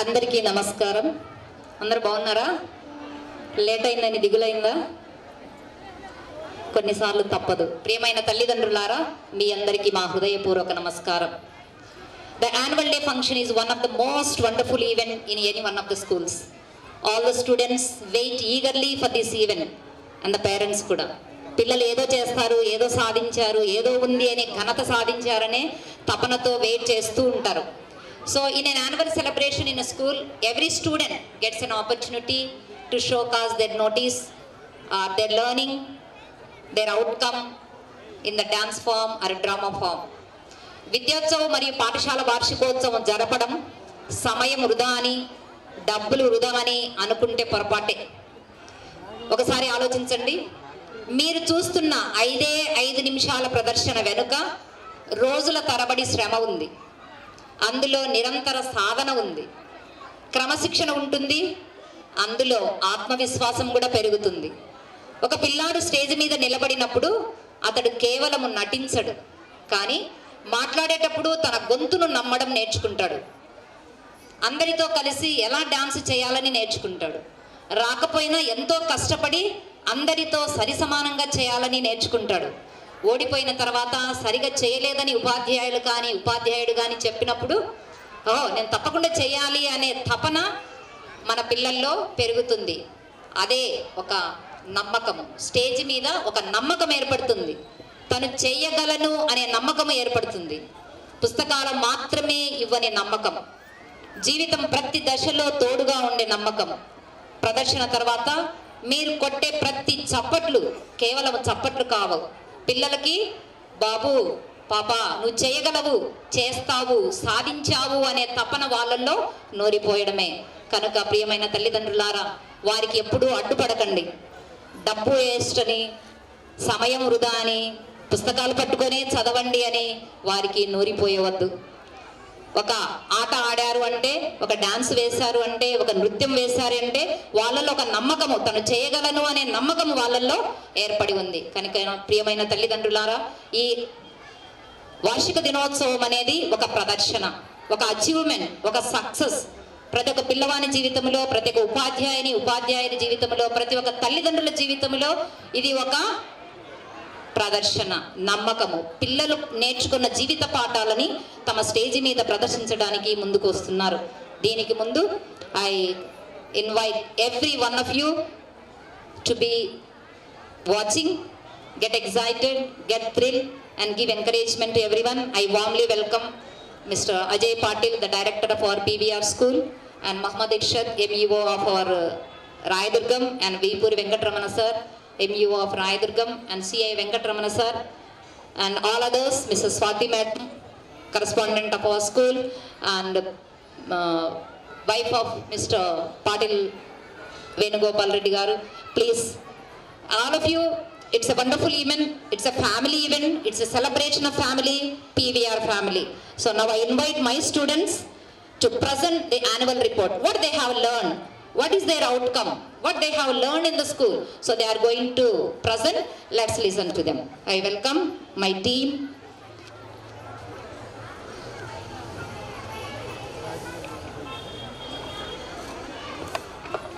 అందరికీ నమస్కారం. అందరూ బాగున్నారా? లేట్ అయిందని దిగులైందా? కొన్నిసార్లు తప్పదు. ప్రియమైన తల్లిదండ్రులారా, మీ అందరికీ మా హృదయపూర్వక నమస్కారం. The annual day function is one of the most wonderful event in any one of the schools. All the students wait eagerly for this event and the parents కూడా. పిల్లలు ఏదో చేస్తారు, ఏదో సాధించారు, ఏదో ఉంది అనే ఘనత సాధించారనే తపనతో వెయిట్ చేస్తూ ఉంటారు. So in an annual celebration in a school, every student gets an opportunity to showcase their notice, their learning, their outcome in the dance form or drama form. విద్యోత్సవం మరియు పాఠశాల వార్షికోత్సవం జరపడం సమయం వృధా అని, డబ్బులు వృధా అని అనుకుంటే పొరపాటే. ఒకసారి ఆలోచించండి. మీరు చూస్తున్న 5 నిమిషాల ప్రదర్శన వెనుక రోజుల తరబడి శ్రమ ఉంది. అందులో నిరంతర సాధన ఉంది, క్రమశిక్షణ ఉంటుంది, అందులో ఆత్మవిశ్వాసం కూడా పెరుగుతుంది. ఒక పిల్లాడు స్టేజ్ మీద నిలబడినప్పుడు అతడు కేవలము నటించడు, కానీ మాట్లాడేటప్పుడు తన గొంతును నమ్మడం నేర్చుకుంటాడు. అందరితో కలిసి ఎలా డాన్స్ చేయాలని నేర్చుకుంటాడు. రాకపోయినా ఎంతో కష్టపడి అందరితో సరిసమానంగా చేయాలని నేర్చుకుంటాడు. ఓడిపోయిన తర్వాత సరిగా చేయలేదని ఉపాధ్యాయుడు కానీ చెప్పినప్పుడు నేను తప్పకుండా చేయాలి అనే తపన మన పిల్లల్లో పెరుగుతుంది. అదే ఒక నమ్మకము. స్టేజ్ మీద ఒక నమ్మకం ఏర్పడుతుంది. తను చేయగలను అనే నమ్మకం ఏర్పడుతుంది. పుస్తకాలు మాత్రమే ఇవ్వని నమ్మకం, జీవితం ప్రతి దశలో తోడుగా ఉండే నమ్మకం. ప్రదర్శన తర్వాత మీరు కొట్టే ప్రతి చప్పట్లు కేవలం చప్పట్లు కావు. పిల్లలకి బాబు, పాప, నువ్వు చేయగలవు, చేస్తావు, సాధించావు అనే తపన వాళ్ళల్లో నోరిపోయడమే. కనుక ప్రియమైన తల్లిదండ్రులారా, వారికి ఎప్పుడూ అడ్డుపడకండి. డబ్బు వేస్ట్ అని, సమయం వృధా అని, పుస్తకాలు పట్టుకొనే చదవండి అని వారికి నూరిపోయవద్దు. ఒక ఆట ఆడారు అంటే, ఒక డాన్స్ వేశారు అంటే, ఒక నృత్యం వేశారు అంటే వాళ్ళల్లో ఒక నమ్మకము, తను చేయగలను అనే నమ్మకము వాళ్ళల్లో ఏర్పడి ఉంది. కనుక ప్రియమైన తల్లిదండ్రులారా, ఈ వార్షిక దినోత్సవం అనేది ఒక ప్రదర్శన, ఒక అచీవ్మెంట్, ఒక సక్సెస్. ప్రతి ఒక్క పిల్లవాని జీవితంలో, ప్రతి ఒక్క ఉపాధ్యాయుని జీవితంలో, ప్రతి ఒక్క తల్లిదండ్రుల జీవితంలో ఇది ఒక ప్రదర్శన, నమ్మకము. పిల్లలు నేర్చుకున్న జీవిత పాఠాలని తమ స్టేజి మీద ప్రదర్శించడానికి ముందుకు వస్తున్నారు. దీనికి ముందు I invite every one of you to be watching, get excited, get thrilled and give encouragement to everyone. I warmly welcome Mr. Ajay Patil, the director of our PVR school, and Muhammad Irshad, MEO of our Rayadurgam, and Vipuri Venkatramana sir, MEO of Rayadurgam, and CI Venkatramana sir, and all others, Mrs. Swati madam, correspondent of our school, and wife of Mr. Patil Venugopal Reddy garu. Please, all of you, it's a wonderful event, it's a family event, it's a celebration of family, PVR family. So now I invite my students to present the annual report, what they have learned, what is their outcome, what they have learned in the school. So they are going to present. Let's listen to them. I welcome my team,